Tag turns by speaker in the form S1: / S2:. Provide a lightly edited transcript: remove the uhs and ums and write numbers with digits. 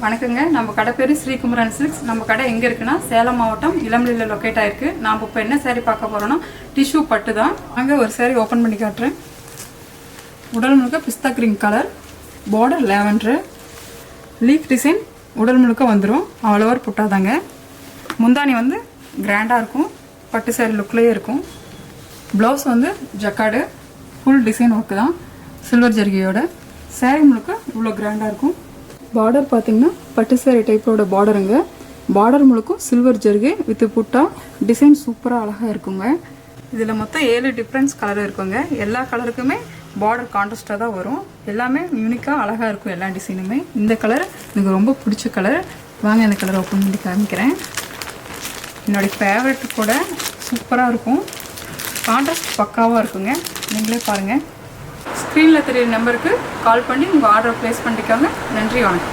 S1: வணக்கங்க. நம்ம கடை பேர் ஸ்ரீகுமரன் சில்க்ஸ். நம்ம கடை எங்கே இருக்குன்னா சேலம் மாவட்டம் இளம்பிள்ளையில் லொக்கேட் ஆயிருக்கு. நாம் இப்போ என்ன சேரீ பார்க்க போகிறோன்னா டிஷ்யூ பட்டு தான். அங்கே ஒரு சேரீ ஓப்பன் பண்ணி காட்டுறேன். உடல் முழுக்க pista cream colour, border lavender, லீக் டிசைன் உடல் முழுக்க வந்துடும். ஆல் ஓவர் புட்டாதாங்க. முந்தானி வந்து கிராண்டாக இருக்கும், பட்டு சேரீ லுக்லேயே இருக்கும். ப்ளவுஸ் வந்து ஜக்காடு, ஃபுல் டிசைன் ஒர்க்கு தான், சில்வர் ஜரிகையோட. சேரீ முழுக்க இவ்வளோ கிராண்டாக இருக்கும். பார்டர் பார்த்தீங்கன்னா பட்டு சேரீ டைப்போட பார்டருங்க. பார்டர் முழுக்கும் சில்வர் ஜரிகை வித் புட்டா டிசைன் சூப்பராக அழகாக இருக்குங்க. இதில் மொத்தம் 7 டிஃப்ரெண்ட்ஸ் கலர் இருக்குங்க. எல்லா கலருக்குமே பார்டர் கான்ட்ராஸ்டாக தான் வரும். எல்லாமே யூனிக்காக அழகாக இருக்கும் எல்லா டிசைனுமே. இந்த கலர் எனக்கு ரொம்ப பிடிச்ச கலர். வாங்க இந்த கலரை ஓப்பன் பண்ணி காமிக்கிறேன். என்னுடைய ஃபேவரட் கூட சூப்பராக இருக்கும். கான்ட்ராஸ்ட் பக்காவாக இருக்குங்க. நீங்களே பாருங்கள். ஸ்க்ரீனில் தெரியுற நம்பருக்கு கால் பண்ணி உங்கள் ஆர்டரை ப்ளேஸ் பண்ணிக்கோங்க. நன்றி, வணக்கம்.